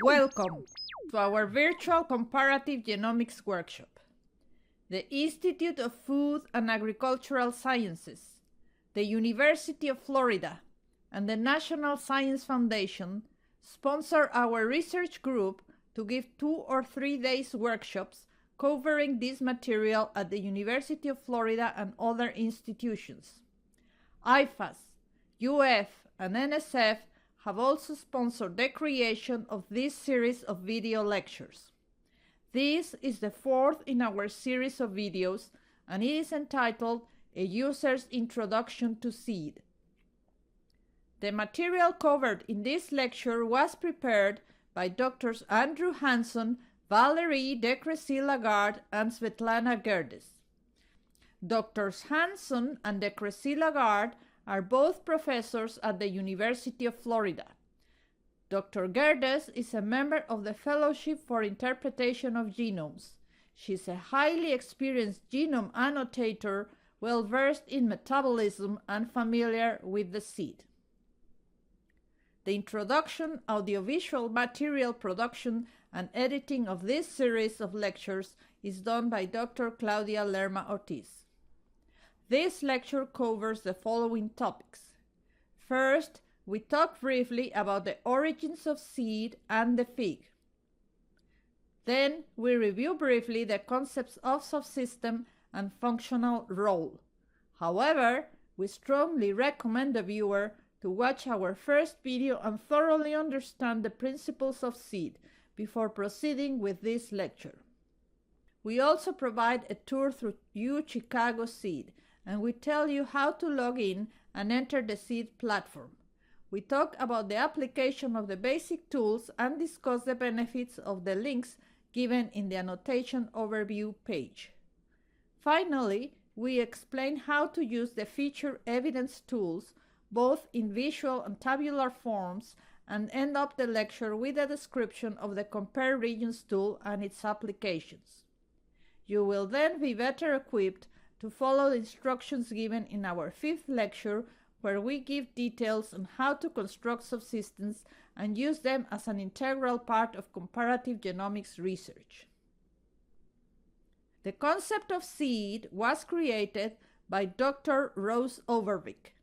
Welcome to our virtual comparative genomics workshop. The Institute of Food and Agricultural Sciences, the University of Florida, and the National Science Foundation sponsor our research group to give 2 or 3 days workshops covering this material at the University of Florida and other institutions. IFAS, UF, and NSF have also sponsored the creation of this series of video lectures. This is the 4th in our series of videos, and it is entitled A User's Introduction to Seed. The material covered in this lecture was prepared by Drs. Andrew Hanson, Valerie de Crécy-Lagarde, and Svetlana Gerdes. Drs. Hanson and de Crécy-Lagarde are both professors at the University of Florida. Dr. Gerdes is a member of the Fellowship for Interpretation of Genomes. She is a highly experienced genome annotator, well-versed in metabolism and familiar with the seed. The introduction, audiovisual material production, and editing of this series of lectures is done by Dr. Claudia Lerma Ortiz. This lecture covers the following topics. First, we talk briefly about the origins of seed and the fig. Then, we review briefly the concepts of subsystem and functional role. However, we strongly recommend the viewer to watch our first video and thoroughly understand the principles of seed before proceeding with this lecture. We also provide a tour through UChicago Seed, and we tell you how to log in and enter the seed platform. We talk about the application of the basic tools and discuss the benefits of the links given in the annotation overview page. Finally, we explain how to use the feature evidence tools both in visual and tabular forms, and end up the lecture with a description of the Compare Regions tool and its applications. You will then be better equipped to follow the instructions given in our 5th lecture, where we give details on how to construct subsystems and use them as an integral part of comparative genomics research. The concept of seed was created by Dr. Ross Overbeek.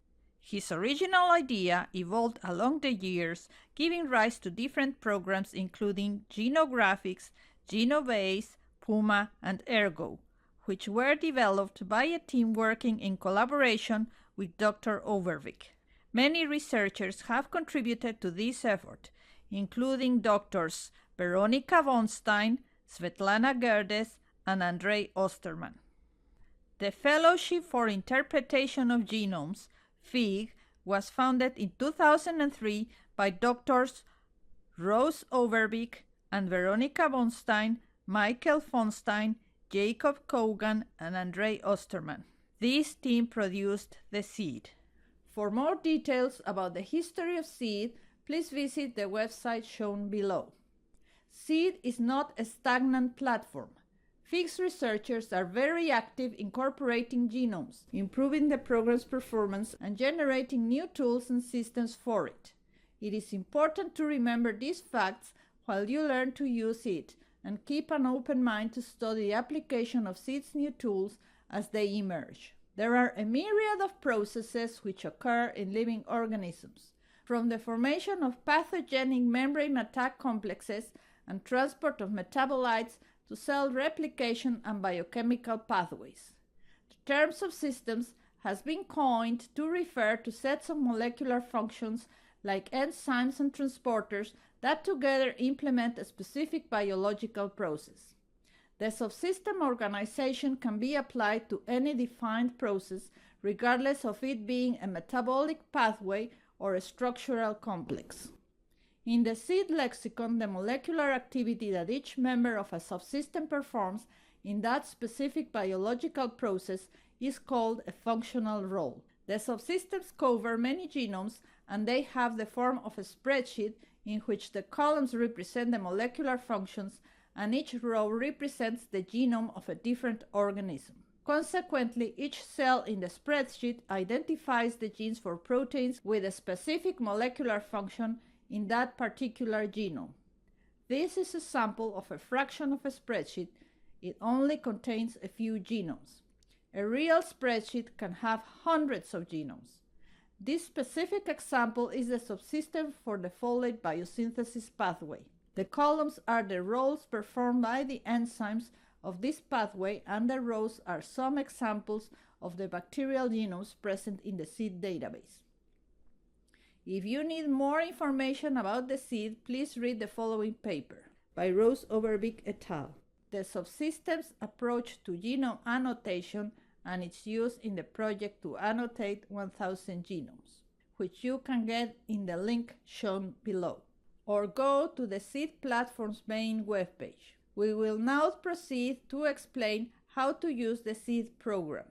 His original idea evolved along the years, giving rise to different programs including Genographics, Genobase, Puma, and Ergo, which were developed by a team working in collaboration with Dr. Overbeek. Many researchers have contributed to this effort, including Drs. Veronika von Stein, Svetlana Gerdes, and Andrei Osterman. The Fellowship for Interpretation of Genomes, FIG, was founded in 2003 by Drs. Ross Overbeek and Veronika von Stein, Michael von Stein, Jacob Kogan, and Andrei Osterman. This team produced the seed. For more details about the history of seed, please visit the website shown below. Seed is not a stagnant platform. FIG's researchers are very active incorporating genomes, improving the program's performance, and generating new tools and systems for it. It is important to remember these facts while you learn to use it, and keep an open mind to study the application of seed's new tools as they emerge. There are a myriad of processes which occur in living organisms, from the formation of pathogenic membrane attack complexes and transport of metabolites to cell replication and biochemical pathways. The term subsystems has been coined to refer to sets of molecular functions like enzymes and transporters that together implement a specific biological process. The subsystem organization can be applied to any defined process, regardless of it being a metabolic pathway or a structural complex. In the seed lexicon, the molecular activity that each member of a subsystem performs in that specific biological process is called a functional role. The subsystems cover many genomes, and they have the form of a spreadsheet in which the columns represent the molecular functions and each row represents the genome of a different organism. Consequently, each cell in the spreadsheet identifies the genes for proteins with a specific molecular function in that particular genome. This is a sample of a fraction of a spreadsheet. It only contains a few genomes. A real spreadsheet can have hundreds of genomes. This specific example is the subsystem for the folate biosynthesis pathway. The columns are the roles performed by the enzymes of this pathway, and the rows are some examples of the bacterial genomes present in the seed database. If you need more information about the seed, please read the following paper by Rose Overbeek et al. The Subsystems Approach to Genome Annotation and its use in the project to annotate 1000 genomes, which you can get in the link shown below, or go to the Seed Platform's main webpage. We will now proceed to explain how to use the Seed program.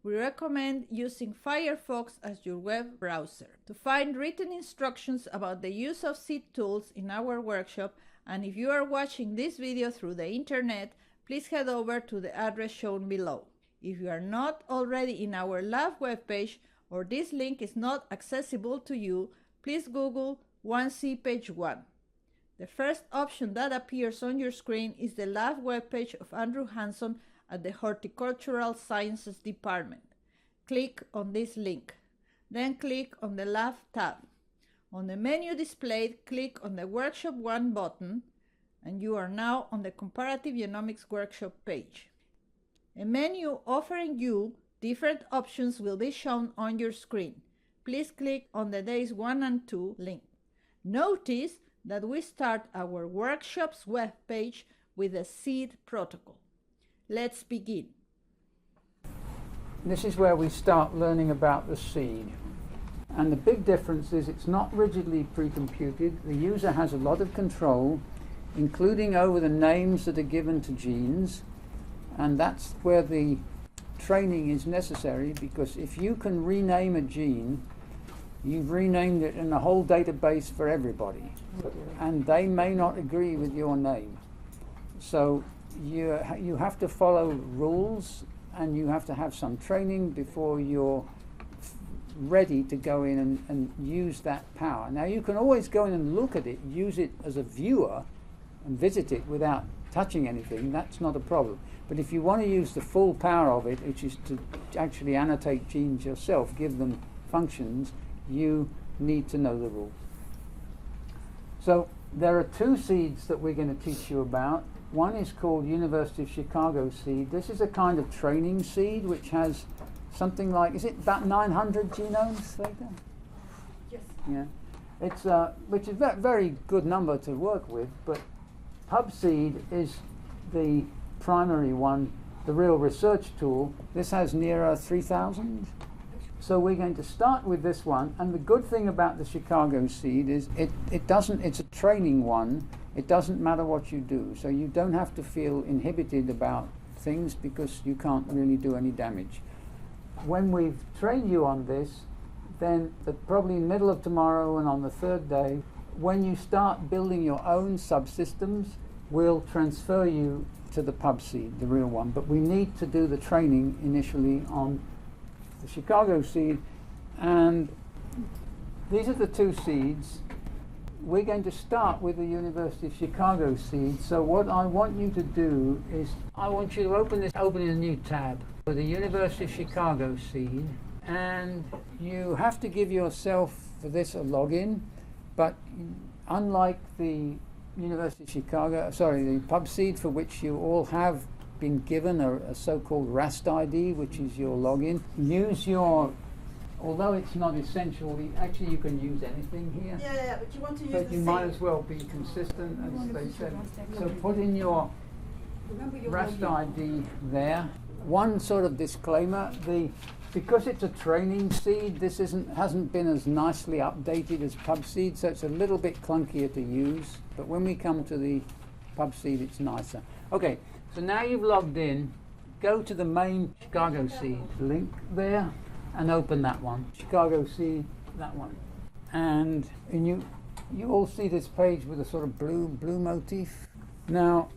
We recommend using Firefox as your web browser. To find written instructions about the use of Seed tools in our workshop, and if you are watching this video through the internet, please head over to the address shown below. If you are not already in our lab webpage, or this link is not accessible to you, please Google 1C page 1. The first option that appears on your screen is the lab webpage of Andrew Hanson at the Horticultural Sciences Department. Click on this link. Then click on the Lab tab. On the menu displayed, click on the Workshop 1 button, and you are now on the Comparative Genomics Workshop page. A menu offering you different options will be shown on your screen. Please click on the Days 1 and 2 link. Notice that we start our workshop's web page with a seed protocol. Let's begin. This is where we start learning about the seed. And the big difference is it's not rigidly pre-computed. The user has a lot of control, including over the names that are given to genes. And that's where the training is necessary, because if you can rename a gene, you've renamed it in a whole database for everybody. And they may not agree with your name. So you have to follow rules, and you have to have some training before you're ready to go in and use that power. Now you can always go in and look at it, use it as a viewer and visit it without touching anything. That's not a problem. But if you want to use the full power of it, which is to actually annotate genes yourself, give them functions, you need to know the rules. So there are two seeds that we're going to teach you about. One is called University of Chicago seed. This is a kind of training seed which has something like, is it about 900 genomes later? Yes. Yeah. It's which is a very good number to work with, but PubSeed is the primary one, the real research tool. This has nearer 3,000. So we're going to start with this one, and the good thing about the Chicago seed is it's a training one. It doesn't matter what you do, so you don't have to feel inhibited about things because you can't really do any damage. When we've trained you on this, then probably in the middle of tomorrow and on the third day, when you start building your own subsystems, we'll transfer you to the PubSeed, the real one. But we need to do the training initially on the Chicago seed, and these are the two seeds. We're going to start with the University of Chicago seed. So what I want you to do is I want you to open in a new tab for the University of Chicago seed, and you have to give yourself for this a login, but unlike the University of Chicago, the PubSeed, for which you all have been given a so-called RAST ID, which is your login. Use your, although it's not essential, actually you can use anything here. Yeah, but you want to use but you might as well be consistent, as they said. So put in your RAST ID there. One sort of disclaimer, because it's a training seed, this hasn't been as nicely updated as PubSeed, so it's a little bit clunkier to use. But when we come to the PubSeed, it's nicer. Okay. So now you've logged in, go to the main Chicago seed link there and open that one. Chicago seed, that one. And you all see this page with a sort of blue motif. Now,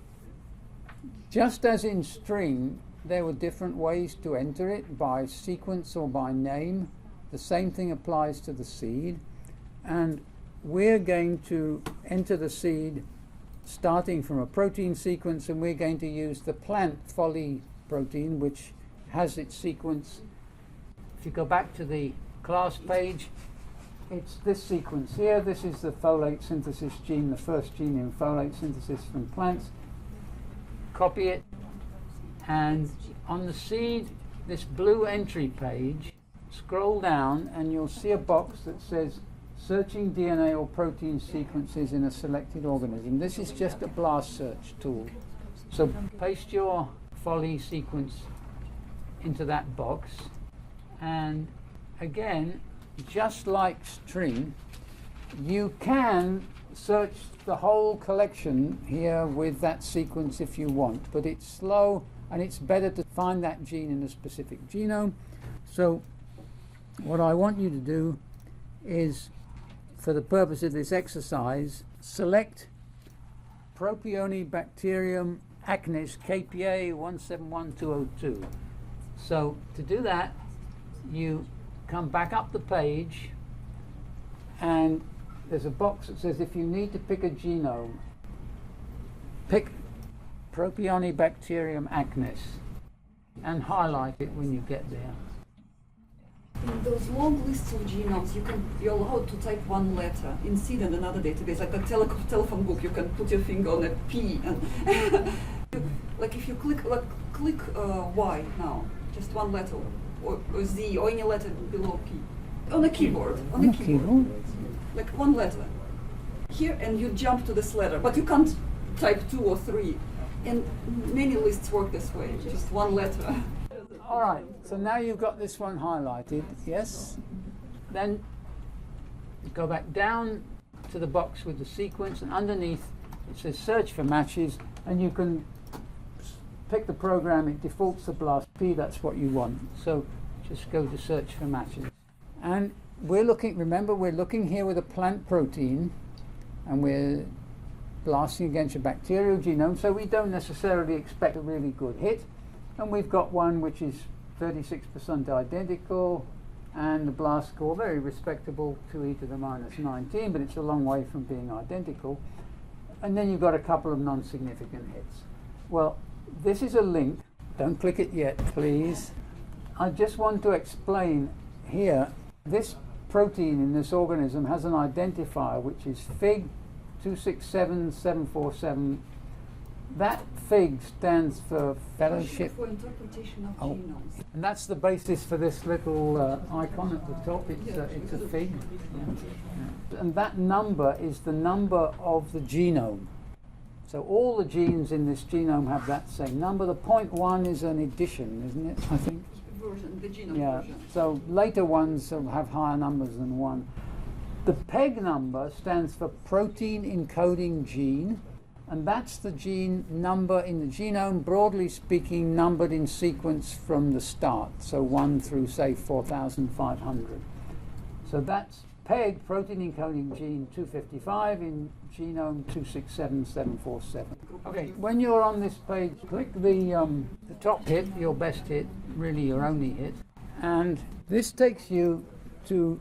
Just as in string, there were different ways to enter it, by sequence or by name. The same thing applies to the seed. And we're going to enter the seed starting from a protein sequence, and we're going to use the plant FOLI protein, which has its sequence. If you go back to the class page, it's this sequence here. This is the folate synthesis gene, the first gene in folate synthesis from plants. Copy it, and on the seed, this blue entry page, scroll down and you'll see a box that says searching DNA or protein sequences in a selected organism. This is just a BLAST search tool. So paste your FOLI sequence into that box, and again, just like string, you can search the whole collection here with that sequence if you want, but it's slow and it's better to find that gene in a specific genome. So what I want you to do is, for the purpose of this exercise, select Propionibacterium acnes KPA 171202. So to do that, you come back up the page, and there's a box that says if you need to pick a genome, pick Propionibacterium acnes and highlight it when you get there. In those long lists of genomes, you're allowed to type one letter in seed and another database, like a telephone book. You can put your finger on a P, and like if you click Y now, just one letter, or Z, or any letter below P, on a keyboard, like one letter here, and you jump to this letter, but you can't type 2 or 3. And many lists work this way, just one letter. All right, so now you've got this one highlighted, yes? Then go back down to the box with the sequence, and underneath it says search for matches, and you can pick the program. It defaults to BLAST-P, that's what you want. So just go to search for matches. And we're looking, remember, we're looking here with a plant protein, and we're blasting against a bacterial genome, so we don't necessarily expect a really good hit. And we've got one which is 36% identical, and the blast score very respectable, 2e to the minus 19, but it's a long way from being identical. And then you've got a couple of non-significant hits. Well, this is a link. Don't click it yet, please. I just want to explain here, this protein in this organism has an identifier which is FIG 267747. That FIG stands for Fellowship for Interpretation of Genomes. And that's the basis for this little icon at the top. It's a FIG. Yeah. And that number is the number of the genome. So all the genes in this genome have that same number. The 0.1 is an addition, isn't it? I think. Version, the genome version. So later ones have higher numbers than 1. The PEG number stands for protein encoding gene. And that's the gene number in the genome, broadly speaking, numbered in sequence from the start, so 1 through, say, 4,500. So that's PEG, protein encoding gene 255, in genome 267747. Okay, when you're on this page, click the top hit, your best hit, really your only hit, and this takes you to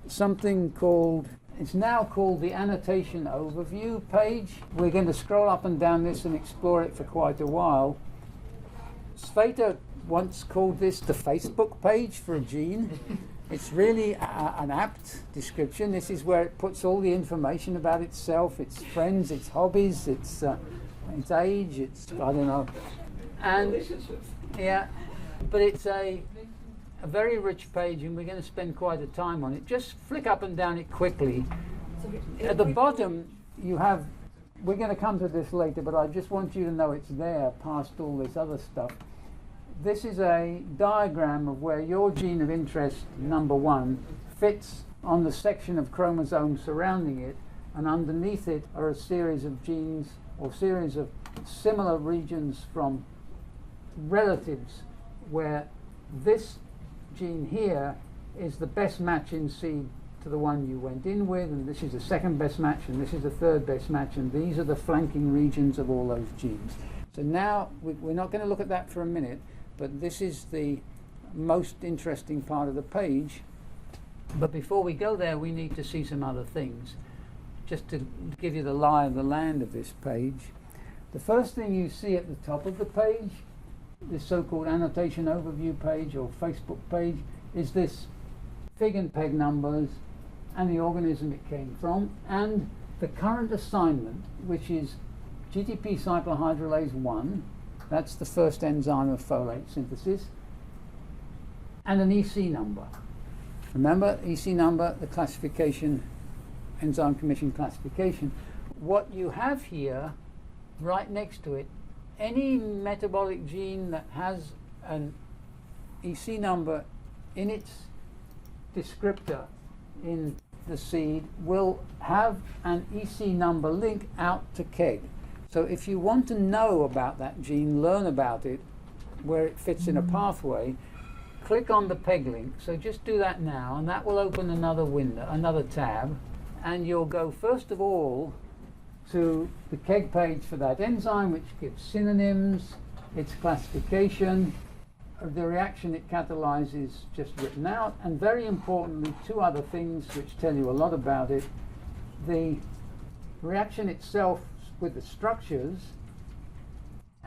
something called, it's now called the Annotation Overview page. We're going to scroll up and down this and explore it for quite a while. Sveta once called this the Facebook page for a gene. It's really an apt description. This is where it puts all the information about itself, its friends, its hobbies, its age, its, I don't know. And yeah, but it's a very rich page, and we're going to spend quite a time on it. Just flick up and down it quickly. At the bottom, you have, we're going to come to this later, but I just want you to know it's there past all this other stuff. This is a diagram of where your gene of interest, number 1, fits on the section of chromosomes surrounding it, and underneath it are a series of genes or series of similar regions from relatives, where this gene here is the best match in seed to the one you went in with, and this is the second best match, and this is the third best match, and these are the flanking regions of all those genes. So now we're not going to look at that for a minute, but this is the most interesting part of the page. But before we go there, we need to see some other things, just to give you the lie of the land of this page. The first thing you see at the top of the page, this so-called annotation overview page or Facebook page, is this fig and peg numbers and the organism it came from, and the current assignment, which is GTP cyclohydrolase 1, that's the first enzyme of folate synthesis, and an EC number. Remember, EC number, the classification, Enzyme Commission classification. What you have here, right next to it, any metabolic gene that has an EC number in its descriptor in the seed will have an EC number link out to KEGG. So if you want to know about that gene, learn about it, where it fits in a pathway, click on the PEG link. So just do that now, and that will open another window, another tab, and you'll go first of all to the KEGG page for that enzyme, which gives synonyms, its classification, the reaction it catalyzes just written out, and very importantly, two other things which tell you a lot about it. The reaction itself with the structures,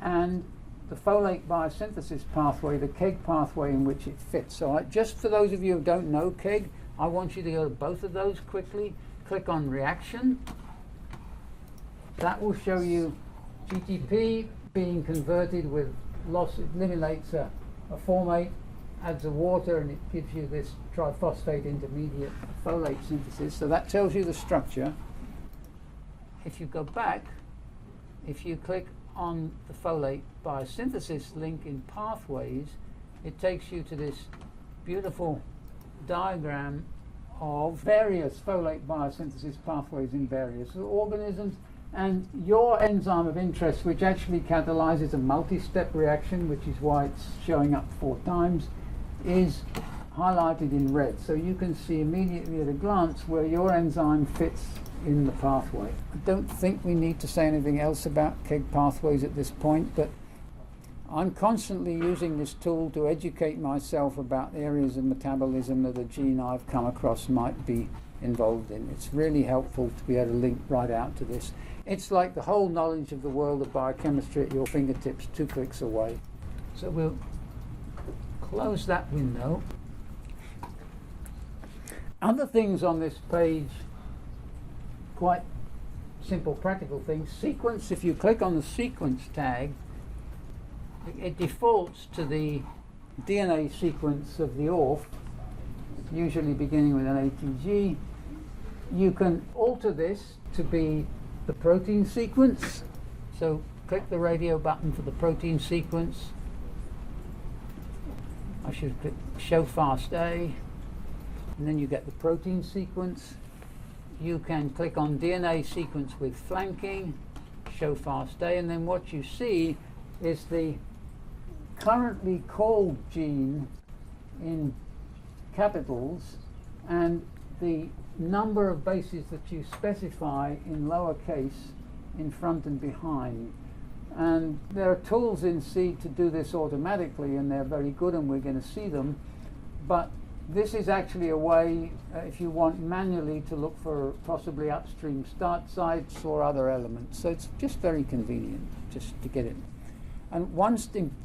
and the folate biosynthesis pathway, the KEGG pathway in which it fits. So just for those of you who don't know KEGG, I want you to go to both of those quickly. Click on reaction. That will show you GTP being converted with loss. It eliminates a formate, adds a water, and it gives you this triphosphate intermediate folate synthesis. So that tells you the structure. If you go back, if you click on the folate biosynthesis link in pathways, it takes you to this beautiful diagram of various folate biosynthesis pathways in various organisms, and your enzyme of interest, which actually catalyzes a multi-step reaction, which is why it's showing up 4 times, is highlighted in red. So you can see immediately at a glance where your enzyme fits in the pathway. I don't think we need to say anything else about KEGG pathways at this point, but I'm constantly using this tool to educate myself about areas of metabolism that a gene I've come across might be involved in. It's really helpful to be able to link right out to this. It's like the whole knowledge of the world of biochemistry at your fingertips, 2 clicks away. So we'll close that window. Other things on this page, quite simple practical things. Sequence, if you click on the sequence tag, it defaults to the DNA sequence of the ORF, usually beginning with an ATG. You can alter this to be the protein sequence. So click the radio button for the protein sequence. I should click show fast A, and then you get the protein sequence. You can click on DNA sequence with flanking, show fast A, and then what you see is the currently called gene in capitals and the number of bases that you specify in lowercase in front and behind. And there are tools in C to do this automatically, and they're very good, and we're going to see them. But this is actually a way, if you want manually, to look for possibly upstream start sites or other elements. So it's just very convenient just to get it. And one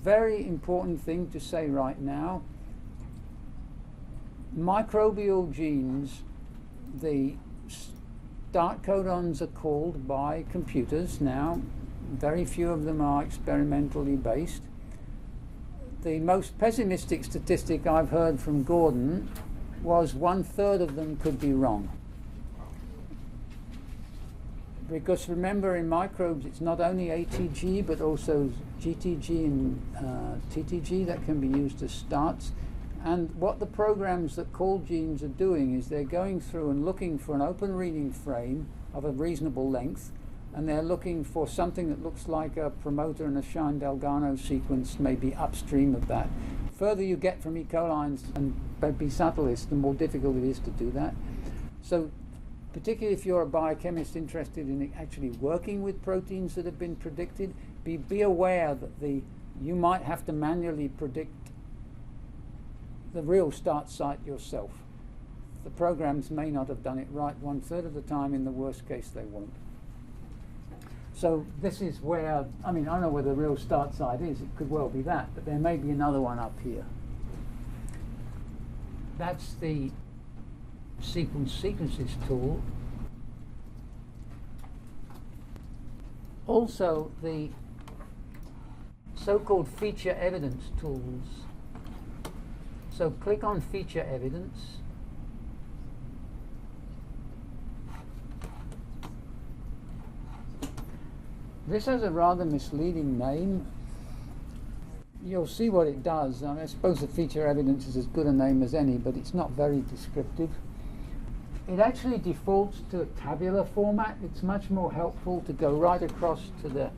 very important thing to say right now, microbial genes, the start codons are called by computers now. Very few of them are experimentally based. The most pessimistic statistic I've heard from Gordon was 1/3 of them could be wrong. Because remember, in microbes it's not only ATG but also GTG and TTG that can be used as starts. And what the programs that call genes are doing is they're going through and looking for an open reading frame of a reasonable length, and they're looking for something that looks like a promoter and a Shine-Delgado sequence, maybe upstream of that. The further you get from E. coli and B. subtilis, the more difficult it is to do that. So particularly if you're a biochemist interested in actually working with proteins that have been predicted, be aware that you might have to manually predict the real start site yourself. The programs may not have done it right 1/3 of the time. In the worst case, they won't. So this is where, I mean, I don't know where the real start site is. It could well be that, but there may be another one up here. That's the sequence sequences tool. Also, the so-called feature evidence tools. So click on feature evidence. This has a rather misleading name. You'll see what it does. I mean, I suppose the feature evidence is as good a name as any, but it's not very descriptive. It actually defaults to a tabular format. It's much more helpful to go right across to the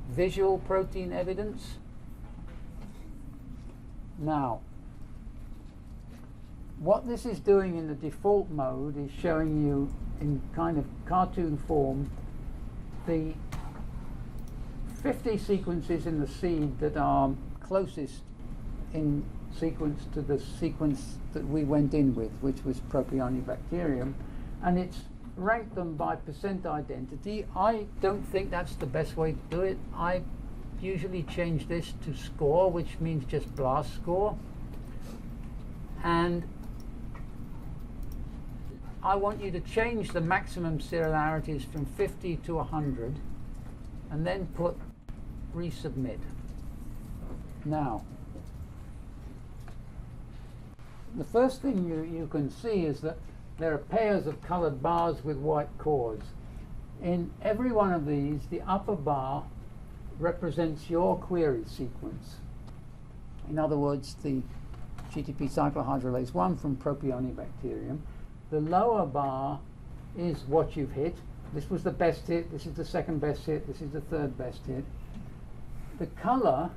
visual protein evidence. Now, what this is doing in the default mode is showing you in kind of cartoon form the 50 sequences in the seed that are closest in sequence to the sequence that we went in with, which was Propionibacterium, and it's ranked them by percent identity. I don't think that's the best way to do it. I usually change this to score, which means just blast score, and I want you to change the maximum serialities from 50 to 100 and then put resubmit. Now, the first thing you can see is that there are pairs of colored bars with white cores. In every one of these, the upper bar represents your query sequence. In other words, the GTP cyclohydrolase 1 from Propionibacterium. The lower bar is what you've hit. This was the best hit, this is the second best hit, this is the third best hit. The color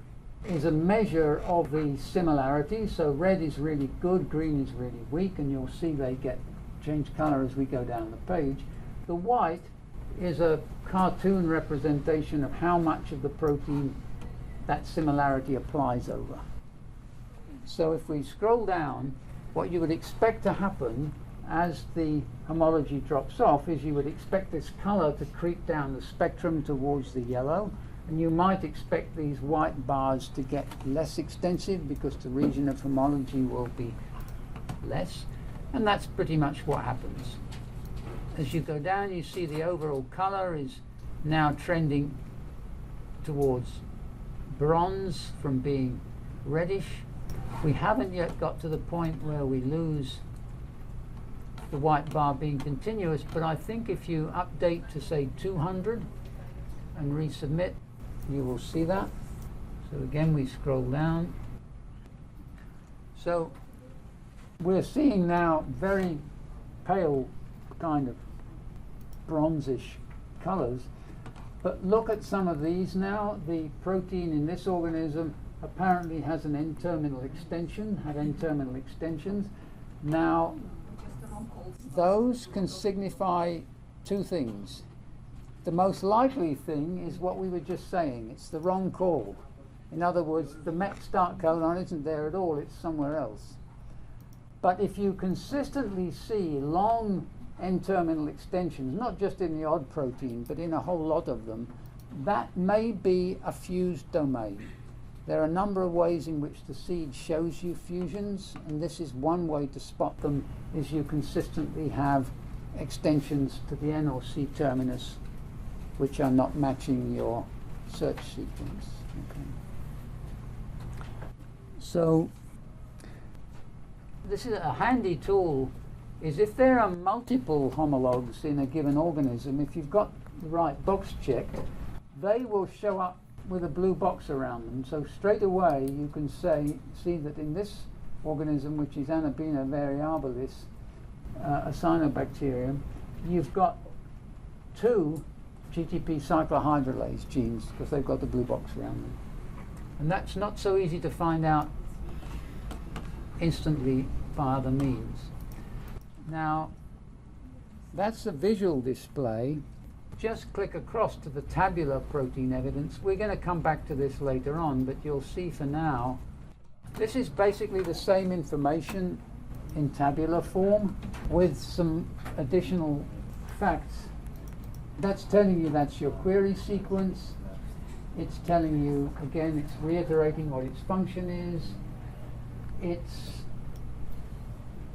is a measure of the similarity, so red is really good, green is really weak, and you'll see they change color as we go down the page. The white is a cartoon representation of how much of the protein that similarity applies over. So if we scroll down, what you would expect to happen as the homology drops off is you would expect this color to creep down the spectrum towards the yellow, and you might expect these white bars to get less extensive because the region of homology will be less, and that's pretty much what happens. As you go down, you see the overall color is now trending towards bronze from being reddish. We haven't yet got to the point where we lose the white bar being continuous, but I think if you update to say 200 and resubmit, you will see that. So again, we scroll down. So we're seeing now very pale kind of bronzish colors, but look at some of these now. The protein in this organism apparently has an N-terminal extension, had N-terminal extensions. Now, those can signify two things. The most likely thing is what we were just saying. It's the wrong call. In other words, the MET start codon isn't there at all, it's somewhere else. But if you consistently see long N-terminal extensions, not just in the odd protein, but in a whole lot of them, that may be a fused domain. There are a number of ways in which the seed shows you fusions, and this is one way to spot them, is you consistently have extensions to the N or C terminus which are not matching your search sequence. Okay. So this is a handy tool, is if there are multiple homologs in a given organism, if you've got the right box checked, they will show up with a blue box around them. So straight away you can see that in this organism, which is Anabaena variabilis, a cyanobacterium, you've got two GTP cyclohydrolase genes because they've got the blue box around them. And that's not so easy to find out instantly by other means. Now, That's a visual display. Just click across to the tabular protein evidence. We're going to come back to this later on, but you'll see for now, this is basically the same information in tabular form with some additional facts. That's telling you that's your query sequence. It's telling you, again, it's reiterating what its function is. It's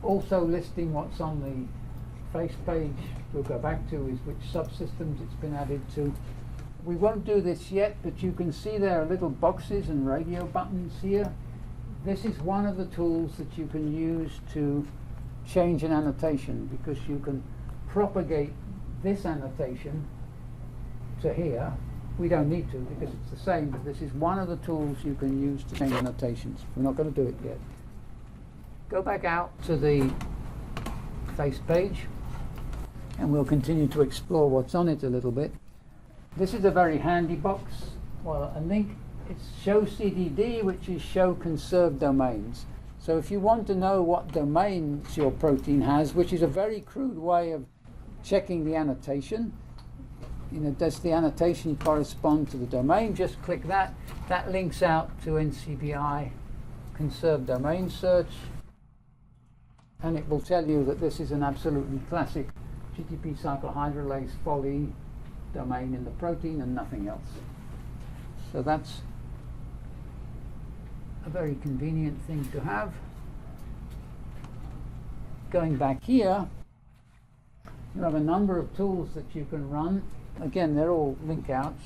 also listing what's on the face page we'll go back to, is which subsystems it's been added to. We won't do this yet, but you can see there are little boxes and radio buttons here. This is one of the tools that you can use to change an annotation, because you can propagate this annotation to here. We don't need to because it's the same, but this is one of the tools you can use to change annotations. We're not going to do it yet. Go back out to the face page and we'll continue to explore what's on it a little bit. This is a very handy box. Well, a link, it's show CDD, which is show conserved domains. So if you want to know what domains your protein has, which is a very crude way of checking the annotation, you know, does the annotation correspond to the domain? Just click that. That links out to NCBI conserved domain search, and it will tell you that this is an absolutely classic GTP cyclohydrolase FOLE domain in the protein and nothing else. So that's a very convenient thing to have. Going back here, you have a number of tools that you can run. Again, they're all link outs.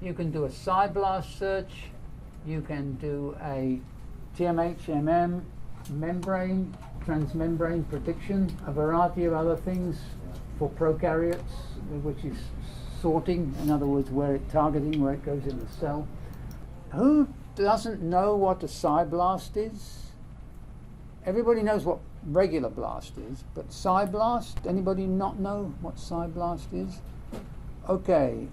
You can do a SciBlast search. You can do a TMH-MM membrane, transmembrane prediction, a variety of other things for prokaryotes, which is sorting, in other words, where it targeting, where it goes in the cell. Who doesn't know what a SciBlast is? Everybody knows what regular blast is, but SciBlast, anybody not know what SciBlast is? Okay,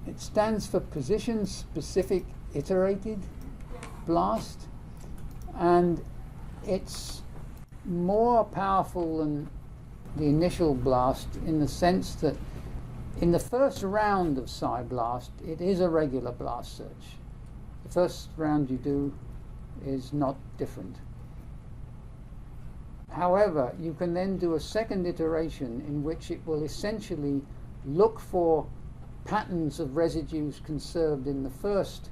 it stands for Position Specific Iterated Blast, and it's more powerful than the initial blast in the sense that in the first round of SciBlast, it is a regular blast search. The first round you do is not different. However, you can then do a second iteration in which it will essentially look for patterns of residues conserved in the first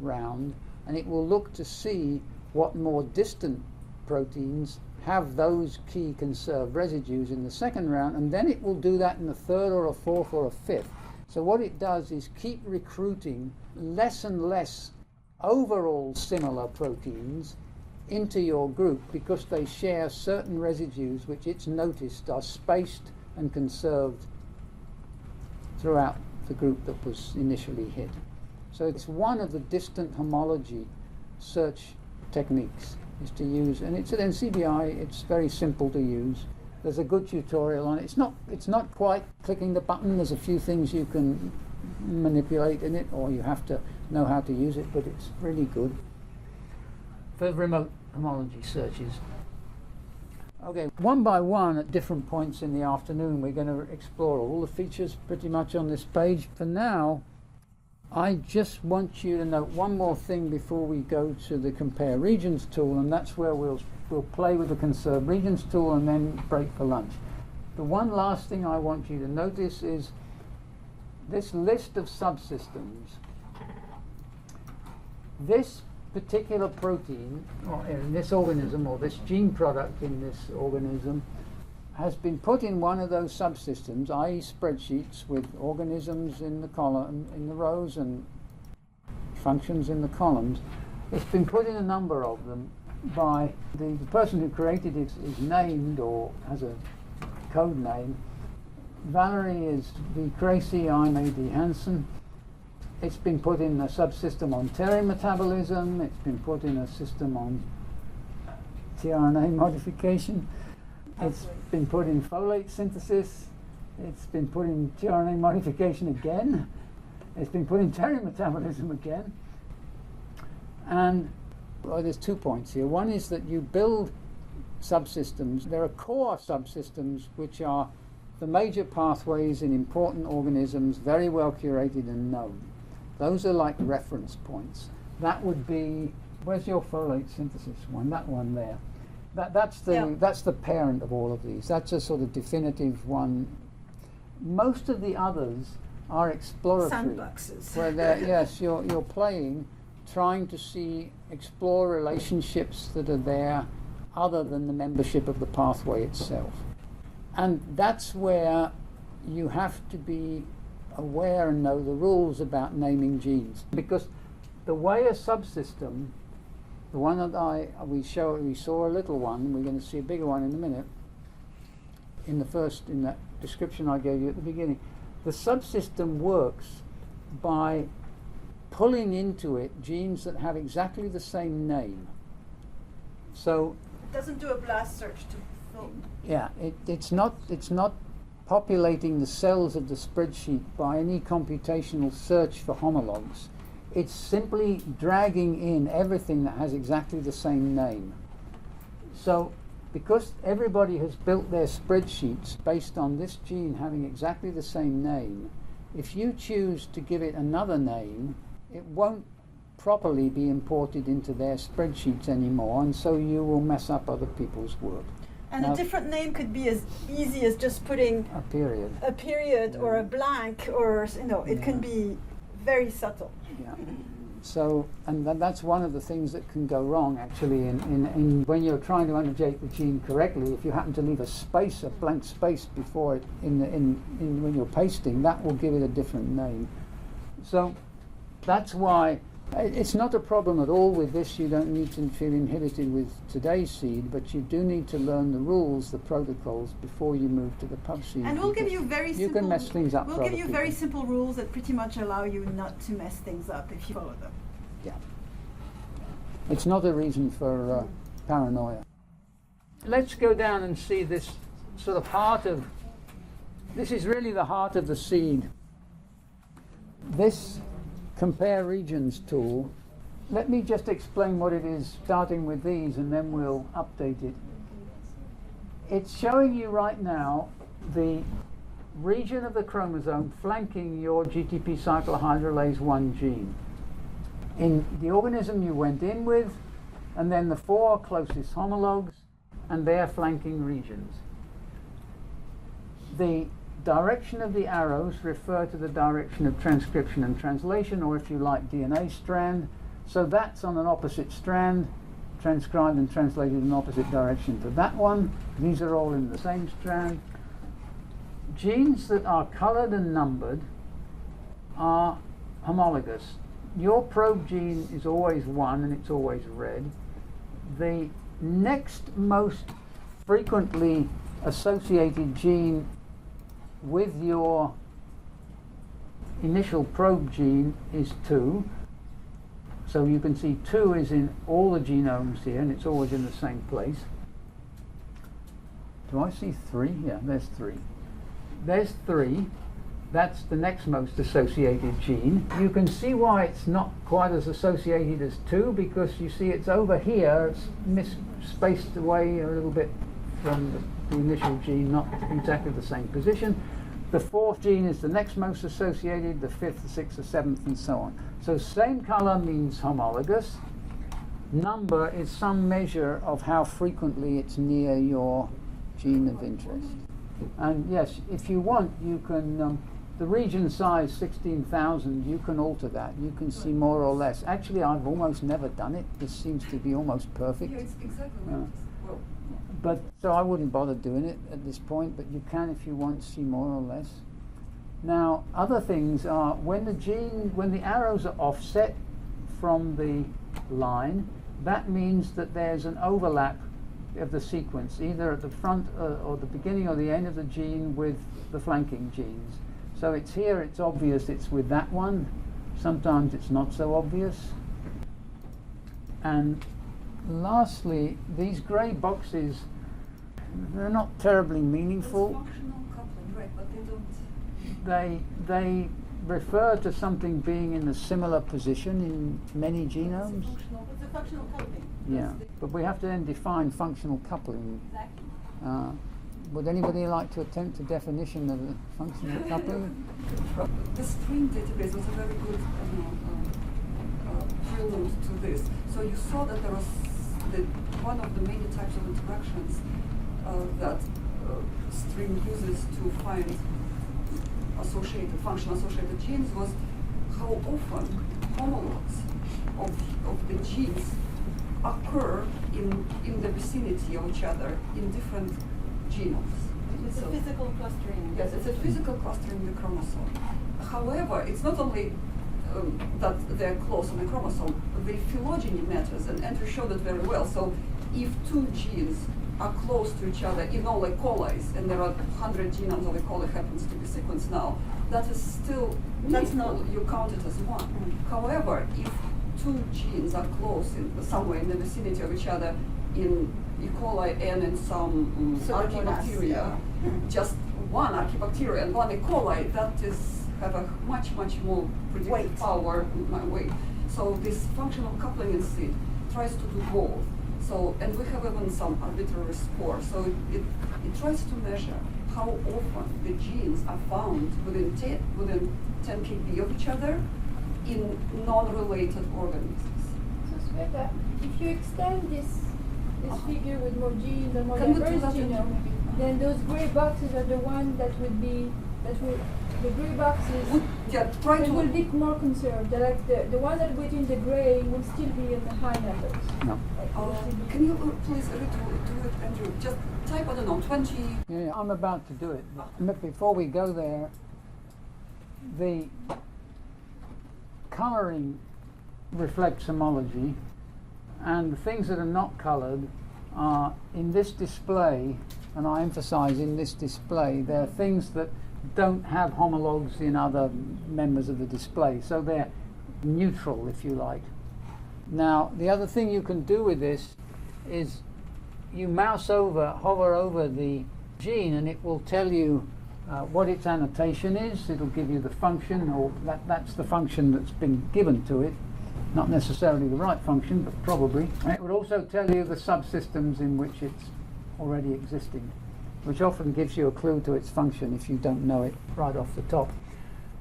round, and it will look to see what more distant proteins have those key conserved residues in the second round, and then it will do that in the third or a fourth or a fifth. So what it does is keep recruiting less and less overall similar proteins into your group because they share certain residues which it's noticed are spaced and conserved throughout the group that was initially hit. So it's one of the distant homology search techniques is to use, and it's at NCBI. It's very simple to use. There's a good tutorial on it. It's not quite clicking the button. There's a few things you can manipulate in it, or you have to know how to use it, but it's really good for remote homology searches. Okay, one by one at different points in the afternoon we're going to explore all the features pretty much on this page. For now, I just want you to note one more thing before we go to the Compare Regions tool, and that's where we'll play with the Conserve Regions tool and then break for lunch. The one last thing I want you to notice is this list of subsystems. This particular protein, or in this organism, or this gene product in this organism, has been put in one of those subsystems, i.e. spreadsheets with organisms in the column, in the rows, and functions in the columns. It's been put in a number of them by the person who created it is named or has a code name. Valerie is V. Tracy, I'm A.D. Hansen. It's been put in a subsystem on terry metabolism. It's been put in a system on tRNA modification. It's been put in folate synthesis. It's been put in tRNA modification again. It's been put in terry metabolism again. And well, there's 2 points here. One is that you build subsystems. There are core subsystems which are the major pathways in important organisms, very well curated and known. Those are like reference points. That would be, where's your folate synthesis one? That one there. That's the parent of all of these. That's a sort of definitive one. Most of the others are exploratory. Sandboxes. Where you're playing, trying to explore relationships that are there other than the membership of the pathway itself. And that's where you have to be aware and know the rules about naming genes. Because the way a subsystem, the one that we saw a little one, we're going to see a bigger one in a minute, in that description I gave you at the beginning, the subsystem works by pulling into it genes that have exactly the same name. So It doesn't do a blast search to film. yeah, it's not populating the cells of the spreadsheet by any computational search for homologs. It's simply dragging in everything that has exactly the same name. So because everybody has built their spreadsheets based on this gene having exactly the same name, if you choose to give it another name, it won't properly be imported into their spreadsheets anymore, and so you will mess up other people's work. And Now, a different name could be as easy as just putting a period. a period or a blank, or it can be very subtle. Yeah. So, and that's one of the things that can go wrong actually in when you're trying to annotate the gene correctly. If you happen to leave a blank space before it when you're pasting, that will give it a different name. So that's why it's not a problem at all with this. You don't need to feel inhibited with today's seed, but you do need to learn the rules, the protocols, before you move to the pub seed. And we'll give you very simple. You can mess things up. We'll for give other you people. very simple rules that pretty much allow you not to mess things up if you follow them. Yeah. It's not a reason for paranoia. Let's go down and see this sort of this is really the heart of the seed. This compare regions tool, let me just explain what it is, starting with these, and then we'll update it. It's showing you right now the region of the chromosome flanking your GTP cyclohydrolase 1 gene in the organism you went in with, and then the 4 closest homologs and their flanking regions. The direction of the arrows refer to the direction of transcription and translation, or if you like, DNA strand. So that's on an opposite strand, transcribed and translated in opposite direction to that one. These are all in the same strand. Genes that are colored and numbered are homologous. Your probe gene is always 1 and it's always red. The next most frequently associated gene with your initial probe gene is 2. So you can see 2 is in all the genomes here, and it's always in the same place. Do I see 3? Yeah, there's 3. There's 3. That's the next most associated gene. You can see why it's not quite as associated as 2, because you see it's over here, it's spaced away a little bit from the initial gene, not exactly the same position. The 4th gene is the next most associated, the 5th, the 6th, the 7th, and so on. So same color means homologous. Number is some measure of how frequently it's near your gene of interest. And yes, if you want, you can, the region size 16,000, you can alter that. You can see more or less. Actually, I've almost never done it. This seems to be almost perfect. Yeah, it's exactly like this. Well, But so I wouldn't bother doing it at this point, but you can, if you want, see more or less. Now, other things are when the arrows are offset from the line, that means that there's an overlap of the sequence, either at the front or the beginning or the end of the gene with the flanking genes. So it's here, it's obvious it's with that one. Sometimes it's not so obvious. And lastly, these grey boxes, they're not terribly meaningful. it's functional coupling, right? But they don't. They refer to something being in a similar position in many genomes. Functional. What's the functional coupling? Yeah, but we have to then define functional coupling. Exactly. Would anybody like to attempt a definition of the functional coupling? The string database was a very good prelude to this. So you saw that there was one of the many types of interactions that string uses to find function-associated genes was how often homologs of the genes occur in the vicinity of each other in different genomes. It's a physical clustering. Yes, it's a physical clustering in the chromosome. However, it's not only that they're close on the chromosome, the phylogeny matters, and Andrew showed it very well. So if two genes are close to each other in all E. coli, and there are 100 genomes of E. coli happens to be sequenced now, that is still meaningful. You count it as one. However, if two genes are close somewhere in the vicinity of each other in E. coli and in some archaebacteria, just one archaebacteria and one E. coli, that is have a much more predictive power weight. So this functional coupling in seed tries to do both. So, and we have even some arbitrary score. So it tries to measure how often the genes are found within 10 kb of each other in non-related organisms. So Sveta, if you extend this figure with more genes and more Can we do diverse that genome, then those gray boxes are the ones the gray boxes try they to will be more conserved. They're like the ones that within the gray will still be in the high numbers. No. Can you please read it, Andrew? Just type, I don't know, 20. Yeah, I'm about to do it. But before we go there, the colouring reflects homology, and the things that are not coloured are in this display, and I emphasise in this display, they're things that don't have homologs in other members of the display, so they're neutral, if you like. Now, the other thing you can do with this is you hover over the gene, and it will tell you what its annotation is. It'll give you the function, or that's the function that's been given to it. Not necessarily the right function, but probably. And it would also tell you the subsystems in which it's already existing, which often gives you a clue to its function if you don't know it right off the top.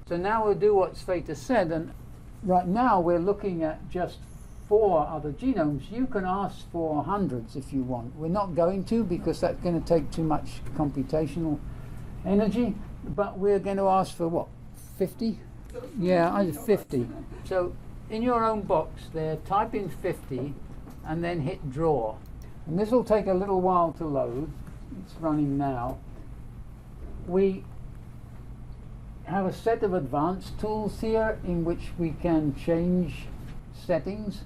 So now we'll do what Sveta said, and right now we're looking at just 4 other genomes. You can ask for hundreds if you want. We're not going to, because that's going to take too much computational energy, but we're going to ask for what, 50? Yeah, 50. So in your own box there, type in 50 and then hit draw. And this will take a little while to load. It's running now. We have a set of advanced tools here in which we can change settings.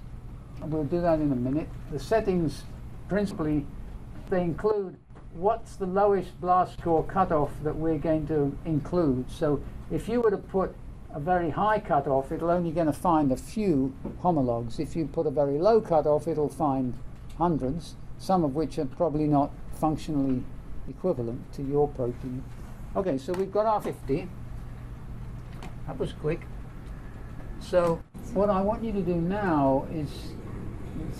We'll do that in a minute. The settings, principally, they include what's the lowest blast score cutoff that we're going to include. So if you were to put a very high cutoff, it'll only going to find a few homologs. If you put a very low cutoff, it'll find hundreds, some of which are probably not functionally equivalent to your protein. Okay, so we've got our 50. That was quick. So what I want you to do now is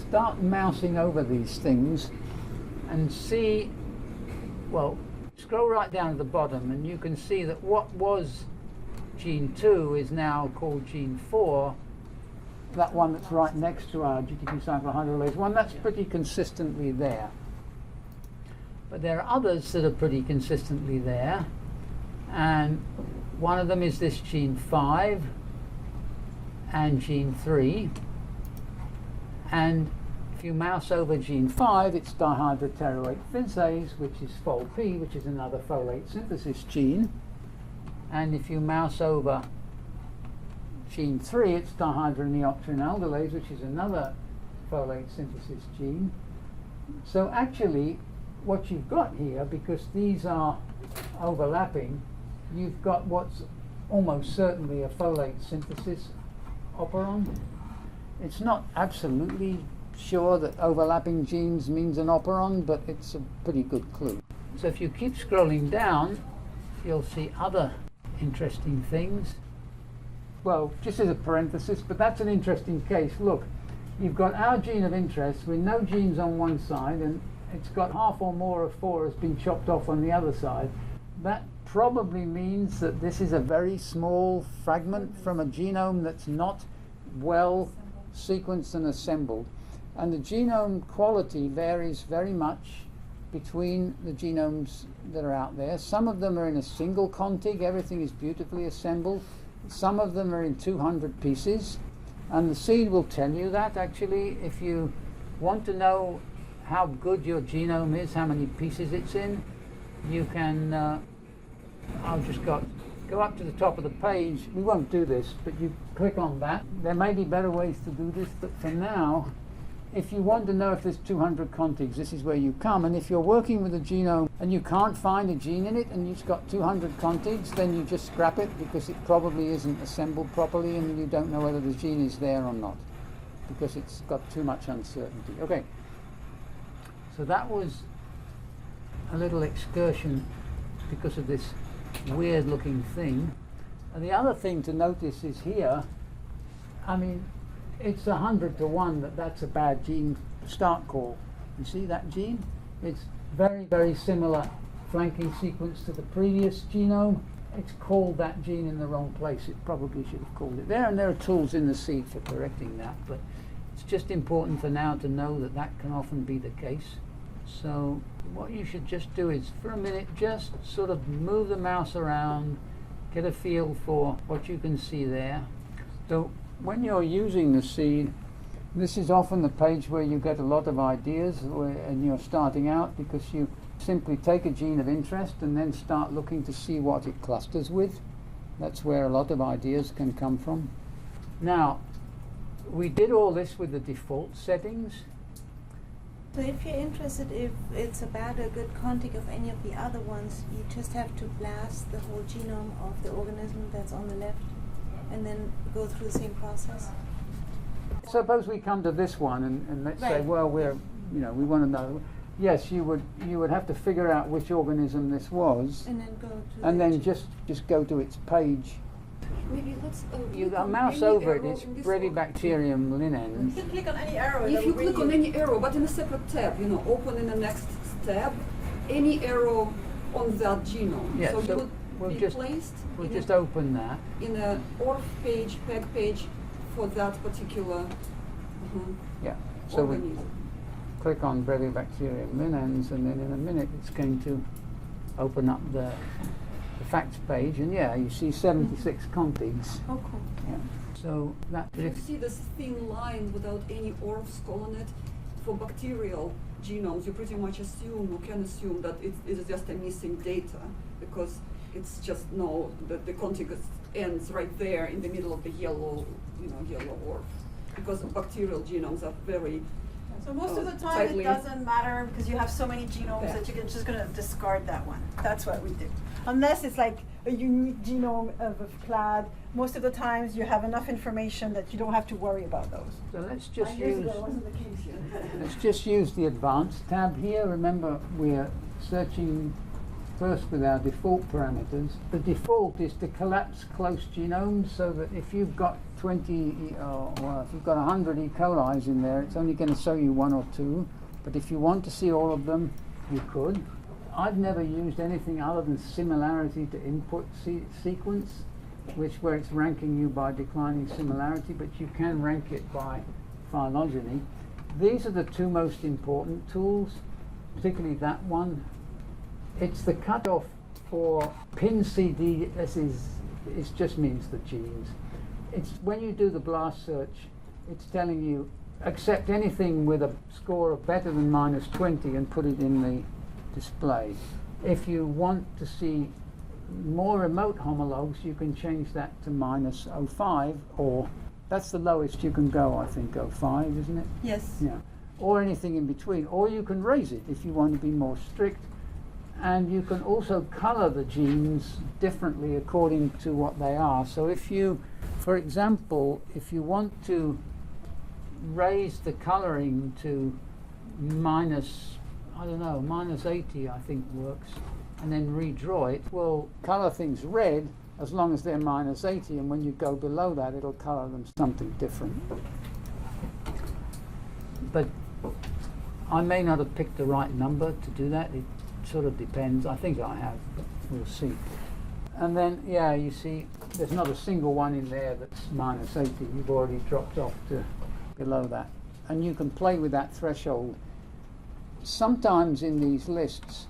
start mousing over these things and see, well, scroll right down to the bottom and you can see that what was gene 2 is now called gene 4. That one that's right next to our GTP cycle hydrolase 1, that's pretty consistently there. But there are others that are pretty consistently there, and one of them is this gene 5 and gene 3. And if you mouse over gene 5, it's dihydropteroate synthase, which is FOLP, which is another folate synthesis gene. And if you mouse over gene 3, it's dihydroneoxyrenaldolase, which is another folate synthesis gene. So actually, what you've got here, because these are overlapping, you've got what's almost certainly a folate synthesis operon. It's not absolutely sure that overlapping genes means an operon, but it's a pretty good clue. So if you keep scrolling down, you'll see other interesting things. Well, just as a parenthesis, but that's an interesting case. Look, you've got our gene of interest with no genes on one side, and it's got half or more of 4 has been chopped off on the other side. That probably means that this is a very small fragment from a genome that's not well sequenced and assembled. And the genome quality varies very much between the genomes that are out there. Some of them are in a single contig, everything is beautifully assembled. Some of them are in 200 pieces, and the seed will tell you that. Actually, if you want to know how good your genome is, how many pieces it's in, you can I'll just go up to the top of the page. We won't do this, but you click on that. There may be better ways to do this, but for now, if you want to know if there's 200 contigs, this is where you come. And if you're working with a genome and you can't find a gene in it and you've got 200 contigs, then you just scrap it because it probably isn't assembled properly and you don't know whether the gene is there or not because it's got too much uncertainty. Okay, so that was a little excursion because of this weird looking thing. And the other thing to notice is here, I mean, it's 100 to 1 that that's a bad gene start call. You see that gene? It's very, very similar flanking sequence to the previous genome. It's called that gene in the wrong place. It probably should have called it there, and there are tools in the seed for correcting that, but it's just important for now to know that that can often be the case. So what you should just do is, for a minute, just sort of move the mouse around, get a feel for what you can see there. So when you're using the seed, this is often the page where you get a lot of ideas and you're starting out, because you simply take a gene of interest and then start looking to see what it clusters with. That's where a lot of ideas can come from. Now, we did all this with the default settings. So if you're interested if it's a bad or good contig of any of the other ones, you just have to blast the whole genome of the organism that's on the left and then go through the same process. Suppose we come to this one and let's say, Right. well, we want to know. Yes, you would have to figure out which organism this was, And then go to and the then just go to its page. Maybe let's. You click on mouse any over it. arrow It's in this Brevibacterium You linens. can click on any arrow. and If it you will click bring on any arrow, but in a separate tab, open in the next tab, any arrow on that genome. Yeah, so so you would we'll be just- placed We'll in, just a, open that. in a ORF page, PEG page for that particular Yeah. So we organism. click on Brevibacterium linens, and then in a minute it's going to open up the facts page, and yeah, you see 76 contigs. Oh, cool. Yeah. So that You see this thin line without any ORFs on it. For bacterial genomes, you pretty much assume or can assume that it is just a missing data, because it's just that the contig ends right there in the middle of the yellow ORF. Because bacterial genomes are very So most of the time tightly- it doesn't matter because you have so many genomes Yeah. that you're just going to discard that one. That's what we do. Unless it's like a unique genome of a clade, most of the times you have enough information that you don't have to worry about those. So let's just 5 years use ago it wasn't the case yet. let's just use the advanced tab here. Remember, we're searching first with our default parameters. The default is to collapse close genomes, so that if you've got 20 or if you've got 100 E. coli's in there, it's only going to show you 1 or 2. But if you want to see all of them, you could. I've never used anything other than similarity to input sequence, where it's ranking you by declining similarity, but you can rank it by phylogeny. These are the two most important tools, particularly that one. It's the cutoff for pin CD. It just means the genes. It's when you do the BLAST search, it's telling you accept anything with a score of better than -20 and put it in the display. If you want to see more remote homologs, you can change that to -05, or that's the lowest you can go, I think, 05, isn't it? yes. Yeah. Or anything in between. Or you can raise it if you want to be more strict. And you can also color the genes differently according to what they are. So if you, for example, if you want to raise the coloring to -80, I think works, and then redraw it, will color things red as long as they're -80, and when you go below that, it'll color them something different. but I may not have picked the right number to do that. It sort of depends. I think I have, but we'll see. And then, yeah, you see, there's not a single one in there that's minus 80. You've already dropped off to below that. And you can play with that threshold. Sometimes in these lists,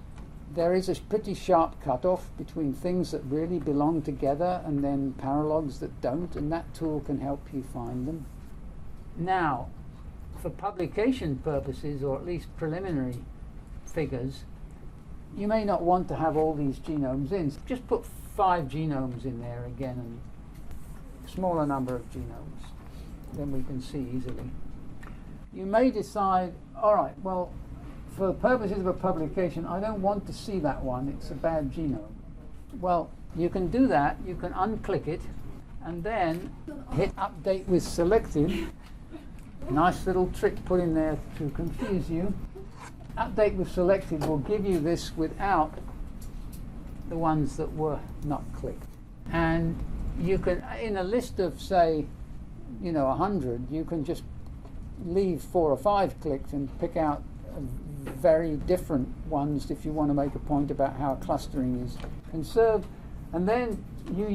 there is a pretty sharp cutoff between things that really belong together and then paralogs that don't, and that tool can help you find them. Now, for publication purposes, or at least preliminary figures, you may not want to have all these genomes in. Just put 5 genomes in there again, and a smaller number of genomes. Then we can see easily. You may decide, all right, well, for the purposes of a publication, I don't want to see that one. It's a bad genome. Well, you can do that. You can unclick it, and then hit Update with Selected. Nice little trick put in there to confuse you. Update with Selected will give you this without the ones that were not clicked. And you can, in a list of, say, 100, you can just leave 4 or 5 clicked and pick out very different ones if you want to make a point about how clustering is conserved. And then you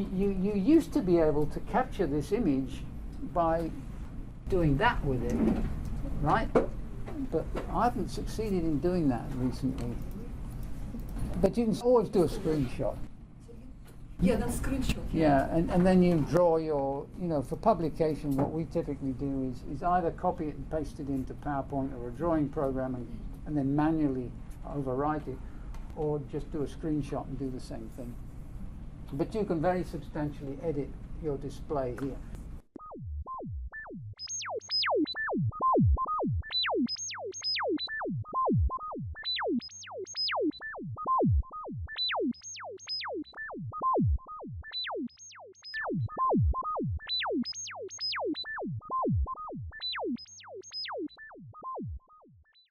used to be able to capture this image by doing that with it, right? But I haven't succeeded in doing that recently. But you can always do a screenshot. Yeah, then screenshot. Yeah, and then you draw your, for publication, what we typically do is either copy it and paste it into PowerPoint or a drawing program and then manually overwrite it, or just do a screenshot and do the same thing. But you can very substantially edit your display here.